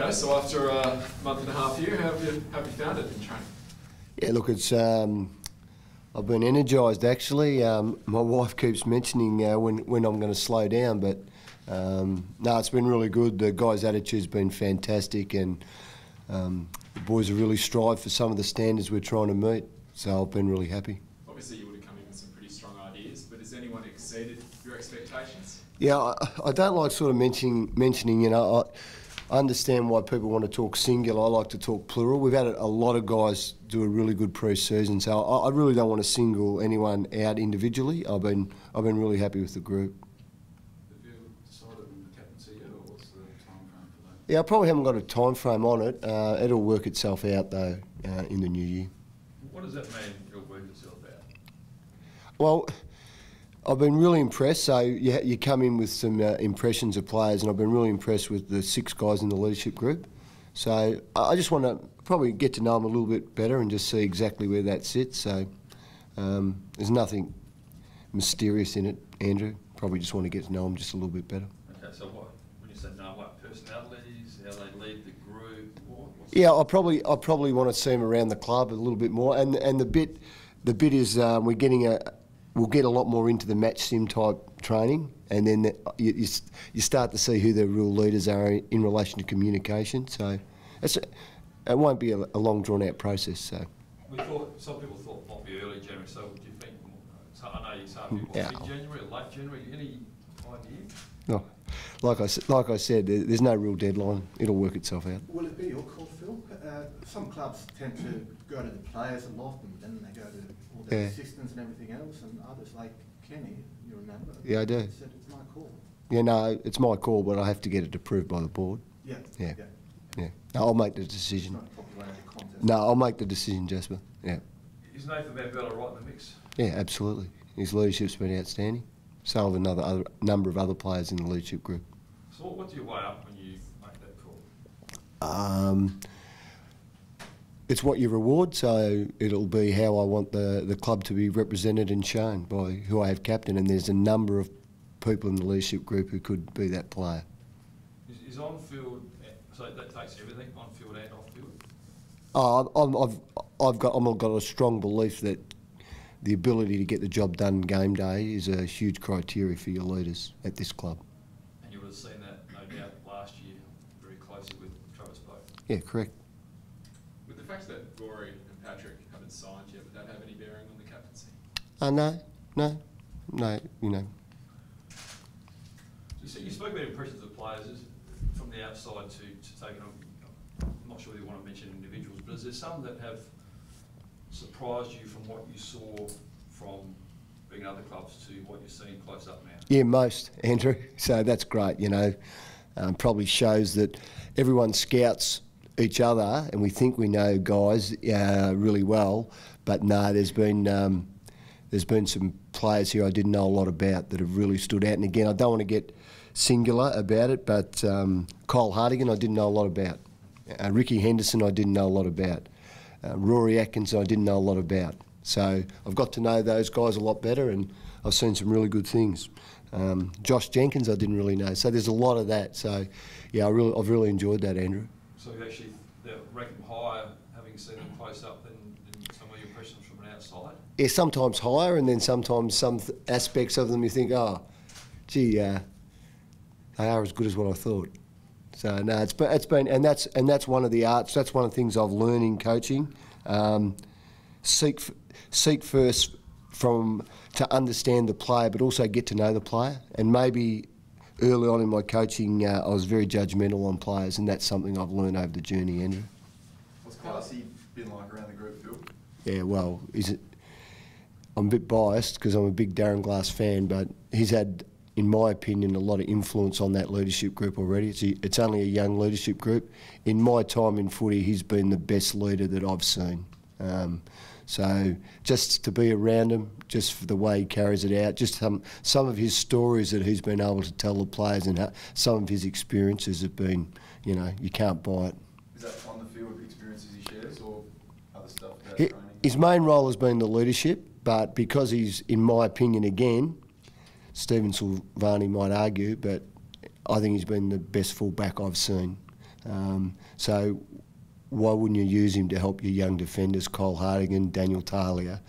Okay, so after a month and a half here, how have you found it in training? Yeah, look, it's I've been energised actually. My wife keeps mentioning when I'm going to slow down, but no, it's been really good. The guys' attitude's been fantastic, and the boys have really strived for some of the standards we're trying to meet. So I've been really happy. Obviously, you would have come in with some pretty strong ideas, but has anyone exceeded your expectations? Yeah, I don't like sort of mentioning. You know, I understand why people want to talk singular. I like to talk plural. We've had a lot of guys do a really good pre-season, so I really don't want to single anyone out individually. I've been really happy with the group. Have you decided on the captaincy yet, or what's the time frame for that? Yeah, I probably haven't got a time frame on it. It'll work itself out though in the new year. What does that mean? It'll work itself out. Well, I've been really impressed. So you come in with some impressions of players, and I've been really impressed with the 6 guys in the leadership group. So I just want to probably get to know them a little bit better and just see exactly where that sits. So there's nothing mysterious in it, Andrew. Probably just want to get to know them just a little bit better. Okay, so when you say know what personalities, how they lead the group, yeah, I probably want to see them around the club a little bit more. And the bit is we'll get a lot more into the match sim type training, and then you start to see who the real leaders are in relation to communication. So it won't be a long drawn out process. So some people thought it might be early January. So do you think? So I know some people mid-January or late January. Any idea? No, like I said, there's no real deadline. It'll work itself out. Will it be your call, Phil? Some clubs tend to go to the players a lot, and then they go to all the assistants and everything else, and others like Kenny, you remember? Yeah, I do. Said it's my call. Yeah, no, it's my call, but I have to get it approved by the board. Yeah. No, I'll make the decision. It's not a popularity contest. No, I'll make the decision, Jasper. Yeah. Is Nathan Van Bella right in the mix? Yeah, absolutely. His leadership's been outstanding. So have a number of other players in the leadership group. So what do you weigh up when you make that call? It's what you reward, so it'll be how I want the club to be represented and shown by who I have captain, and there's a number of people in the leadership group who could be that player. Is on-field, so that takes everything, on-field and off-field? I've got a strong belief that the ability to get the job done game day is a huge criteria for your leaders at this club. And you would have seen that, no doubt, last year very closely with Travis Pope. Yeah, correct. With the fact that Rory and Patrick haven't signed yet, would that have any bearing on the captaincy? No, you know. You spoke about impressions of players from the outside to take it on. I'm not sure whether you want to mention individuals, but is there some that have surprised you from what you saw from being at other clubs to what you're seeing close up now? Yeah, most, Andrew. So that's great, you know. Probably shows that everyone scouts each other, and we think we know guys really well, but no, there's been some players here I didn't know a lot about that have really stood out. And again, I don't want to get singular about it, but Kyle Hartigan I didn't know a lot about. Ricky Henderson I didn't know a lot about. Rory Atkinson I didn't know a lot about. So I've got to know those guys a lot better, and I've seen some really good things. Josh Jenkins I didn't really know. So there's a lot of that. So yeah, I've really enjoyed that, Andrew. So you actually rank them higher, having seen them close up, than some of your impressions from an outside? Yeah, sometimes higher, and then sometimes some aspects of them you think, oh, gee, they are as good as what I thought. So no, it's been, and that's one of the arts. That's one of the things I've learned in coaching. Seek first to understand the player, but also get to know the player. And maybe early on in my coaching, I was very judgmental on players, and that's something I've learned over the journey, Andrew. What's Classy been like around the group, Phil? Yeah, well, I'm a bit biased because I'm a big Darren Glass fan, but he's had, in my opinion, a lot of influence on that leadership group already. It's only a young leadership group. In my time in footy, he's been the best leader that I've seen. So just to be around him, just for the way he carries it out, just some of his stories that he's been able to tell the players, and some of his experiences have been, you know, you can't buy it. Is that on the field experiences he shares, or other stuff about training? His main role has been the leadership, but because he's, in my opinion, again, Stephen Silvani might argue, but I think he's been the best fullback I've seen. So why wouldn't you use him to help your young defenders, Cole Hardigan, Daniel Talia,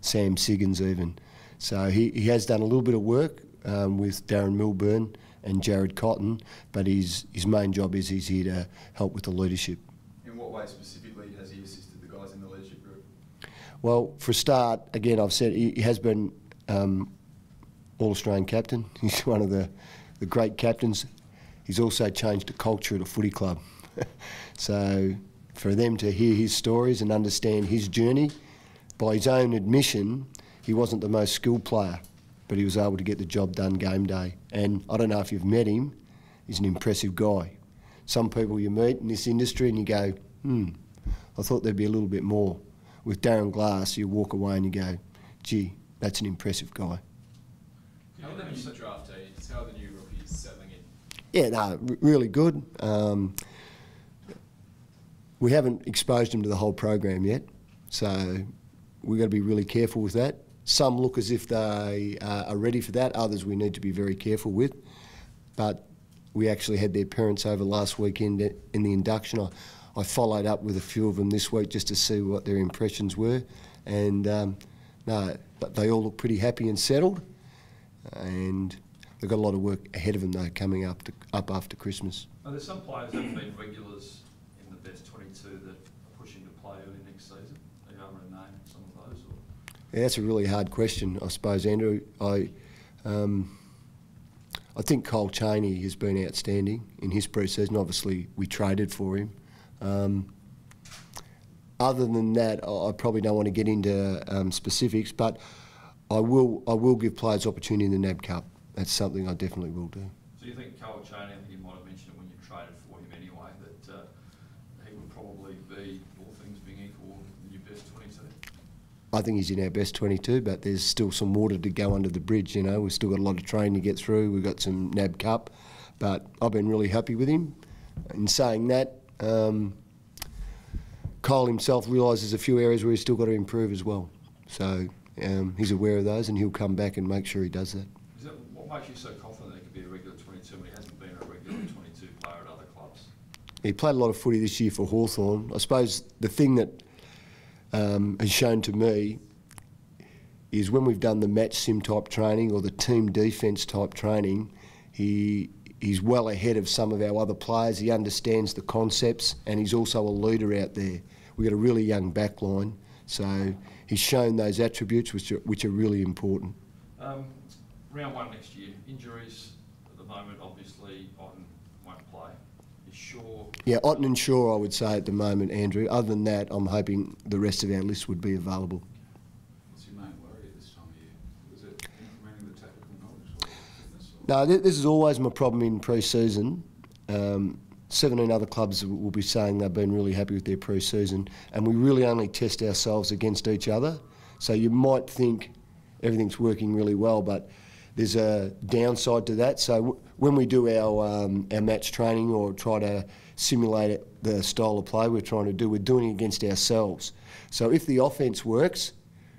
Sam Siggins even. So he has done a little bit of work with Darren Milburn and Jared Cotton, but his main job is he's here to help with the leadership. In what way specifically has he assisted the guys in the leadership group? Well, for a start, again, I've said he has been All-Australian captain. He's one of the great captains. He's also changed the culture at a footy club. So for them to hear his stories and understand his journey, by his own admission, he wasn't the most skilled player, but he was able to get the job done game day. And I don't know if you've met him, he's an impressive guy. Some people you meet in this industry and you go, I thought there'd be a little bit more. With Darren Glass, you walk away and you go, gee, that's an impressive guy. How are the new draftees, how are the new rookies settling in? Yeah, no, really good. We haven't exposed them to the whole program yet, so we've got to be really careful with that. Some look as if they are ready for that, others we need to be very careful with. But we actually had their parents over last weekend in the induction. I followed up with a few of them this week just to see what their impressions were, and no, but they all look pretty happy and settled, and they've got a lot of work ahead of them though coming up after Christmas. Are there some players that have been regulars in the best 22 that are pushing to play early next season? Are you able to name some of those? Or? Yeah, that's a really hard question, I suppose, Andrew. I think Cole Chaney has been outstanding in his pre-season. Obviously, we traded for him. Other than that, I probably don't want to get into specifics, but I will give players opportunity in the NAB Cup. That's something I definitely will do. So you think Cole Chaney, I think you might have mentioned it when you traded for him anyway, that he would probably be, all things being equal, in your best 22? I think he's in our best 22, but there's still some water to go under the bridge, you know. We've still got a lot of training to get through. We've got some NAB Cup, but I've been really happy with him. In saying that, Cole himself realises a few areas where he's still got to improve as well. So he's aware of those and he'll come back and make sure he does that. What makes you so confident that he could be a regular 22 when he hasn't been a regular 22 player at other clubs? He played a lot of footy this year for Hawthorn. I suppose the thing that has shown to me is when we've done the match sim type training or the team defence type training, he's well ahead of some of our other players. He understands the concepts and he's also a leader out there. We've got a really young back line, so he's shown those attributes which are really important. Round 1 next year, injuries at the moment, obviously, Otten won't play. Is Shaw... Yeah, Otten and Shaw, I would say at the moment, Andrew. Other than that, I'm hoping the rest of our list would be available. What's your main worry at this time of year? Was it implementing the tactical knowledge or fitness? No, this is always my problem in pre-season. 17 other clubs will be saying they've been really happy with their pre-season, and we really only test ourselves against each other. So you might think everything's working really well, but there's a downside to that. So when we do our match training or try to simulate the style of play we're doing it against ourselves. So if the offence works,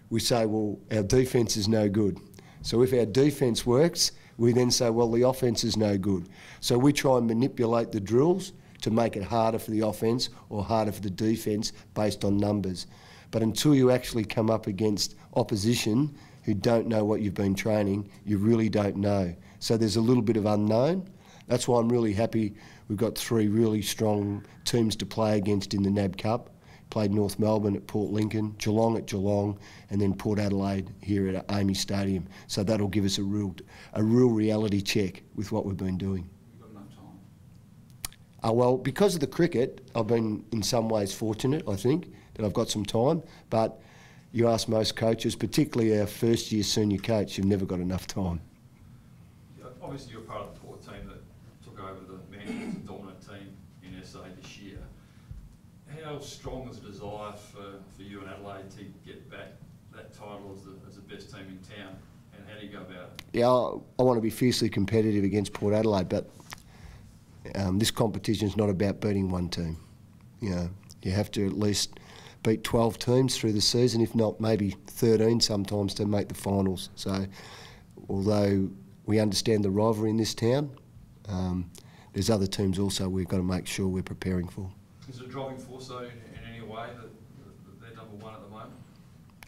we say, well, our defence is no good. So if our defence works, we then say, well, the offence is no good. So we try and manipulate the drills to make it harder for the offence or harder for the defence based on numbers. But until you actually come up against opposition who don't know what you've been training, you really don't know. So there's a little bit of unknown. That's why I'm really happy we've got 3 really strong teams to play against in the NAB Cup. Played North Melbourne at Port Lincoln, Geelong at Geelong, and then Port Adelaide here at AAMI Stadium. So that'll give us a real reality check with what we've been doing. You've got enough time? Well, because of the cricket, I've been in some ways fortunate, I think, that I've got some time. But you ask most coaches, particularly our first-year senior coach, you've never got enough time. Obviously, you're part of the Port team that took over the management dominant team in SA this year. How strong is the desire for you and Adelaide to get back that title as the best team in town, and how do you go about it? Yeah, I want to be fiercely competitive against Port Adelaide, but this competition is not about beating one team. You know, you have to at least beat 12 teams through the season, if not maybe 13 sometimes, to make the finals. So although we understand the rivalry in this town, there's other teams also we've got to make sure we're preparing for. Is it a driving force though in any way that they're number one at the moment?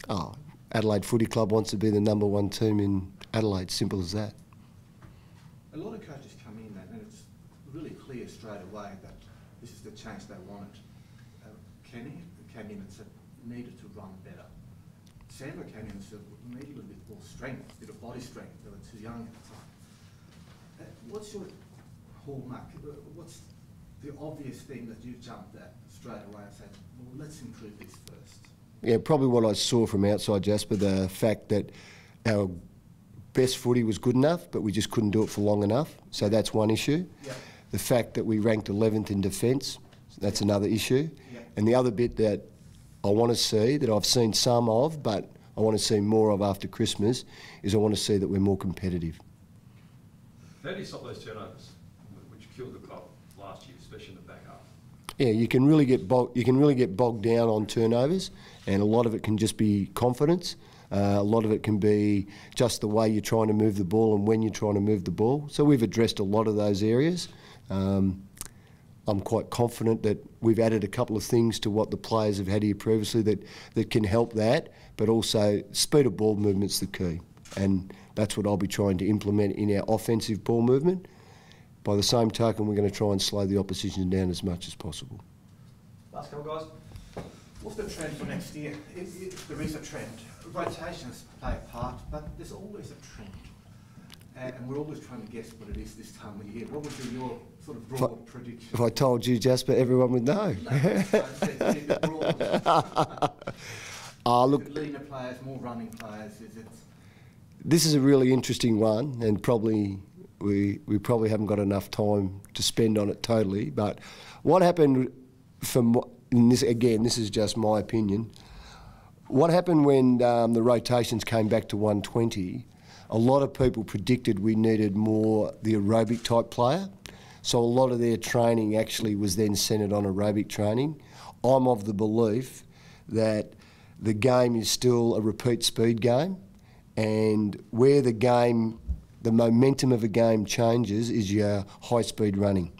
Oh, Adelaide Footy Club wants to be the #1 team in Adelaide, simple as that. A lot of coaches come in and it's really clear straight away that this is the change they wanted. Kenny came in and said, needed to run better. Sandra came in and said, we need a little bit more strength, a bit of body strength. They were too young at the time. What's your hallmark? What's the obvious thing that you jumped at straight away and said, well, let's improve this first? Yeah, probably what I saw from outside, Jasper, the fact that our best footy was good enough, but we just couldn't do it for long enough. So that's one issue. Yeah. The fact that we ranked 11th in defence, that's another issue. Yeah. And the other bit that I want to see, that I've seen some of, but I want to see more of after Christmas, is I want to see that we're more competitive. How do you stop those turnovers, which killed the club last year, especially in the back half? Yeah, you can really get bogged down on turnovers, and a lot of it can just be confidence. A lot of it can be just the way you're trying to move the ball and when you're trying to move the ball. So we've addressed a lot of those areas. I'm quite confident that we've added a couple of things to what the players have had here previously that can help that, but also speed of ball movement's the key. And that's what I'll be trying to implement in our offensive ball movement. By the same token, we're going to try and slow the opposition down as much as possible. Last couple, guys. What's the trend for next year? If there is a trend, rotations play a part, but there's always a trend. And we're always trying to guess what it is this time of year. What would be your sort of broad prediction? If I told you, Jasper, everyone would know. Look, leaner players, more running players, is it? This is a really interesting one, and probably we probably haven't got enough time to spend on it totally. But what happened and this is just my opinion. What happened when the rotations came back to 120? A lot of people predicted we needed more the aerobic type player. So a lot of their training actually was then centred on aerobic training. I'm of the belief that the game is still a repeat speed game, and where the momentum of a game changes is your high speed running.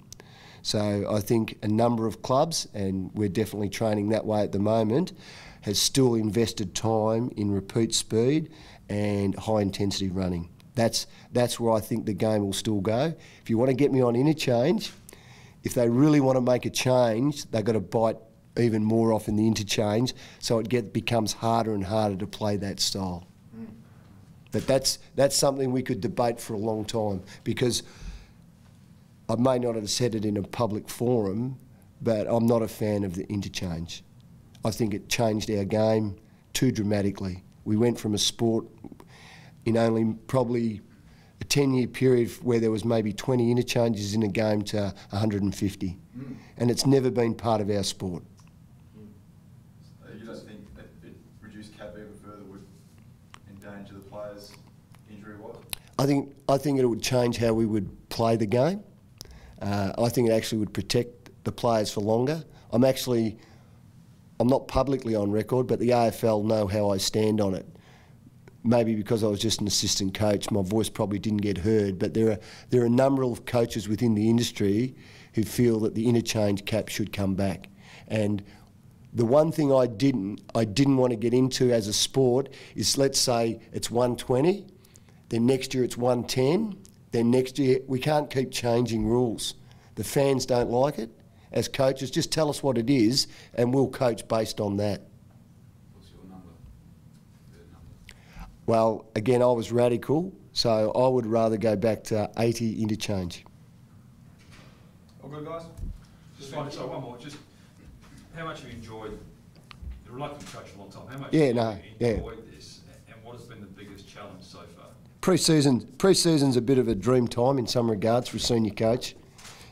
So I think a number of clubs, and we're definitely training that way at the moment, has still invested time in repeat speed and high intensity running. That's where I think the game will still go. If you want to get me on interchange, if they really want to make a change, they've got to bite even more off in the interchange, so it becomes harder and harder to play that style. But that's something we could debate for a long time, because I may not have said it in a public forum, but I'm not a fan of the interchange. I think it changed our game too dramatically. We went from a sport in only probably a 10-year period where there was maybe 20 interchanges in a game to 150. And it's never been part of our sport. You don't think that it reduced cap even further would endanger the players injury-wise? I think it would change how we would play the game. I think it actually would protect the players for longer. I'm not publicly on record, but the AFL know how I stand on it. Maybe because I was just an assistant coach, my voice probably didn't get heard, but there are a number of coaches within the industry who feel that the interchange cap should come back. And the one thing I didn't want to get into as a sport is, let's say it's 120, then next year it's 110, then next year we can't keep changing rules. The fans don't like it. As coaches, just tell us what it is and we'll coach based on that. What's your number? Well, again, I was radical, so I would rather go back to 80 interchange. All good, guys? Just finally, so one more. Just how much have you enjoyed, you're a reluctant coach for a long time, how much have you enjoyed this, and what has been the biggest challenge so far? Pre-season's a bit of a dream time in some regards for a senior coach,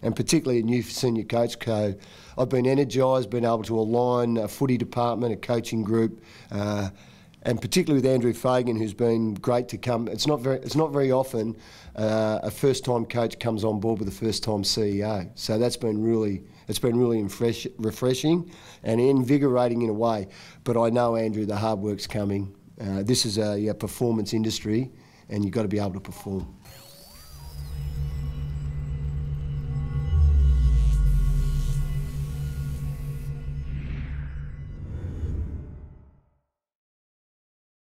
and particularly a new senior coach. I've been energised, been able to align a footy department, a coaching group, and particularly with Andrew Fagan, who's been great to come. It's not very often a first-time coach comes on board with a first-time CEO. So it's been really refreshing and invigorating in a way. But I know, Andrew, the hard work's coming. This is a performance industry, and you've got to be able to perform.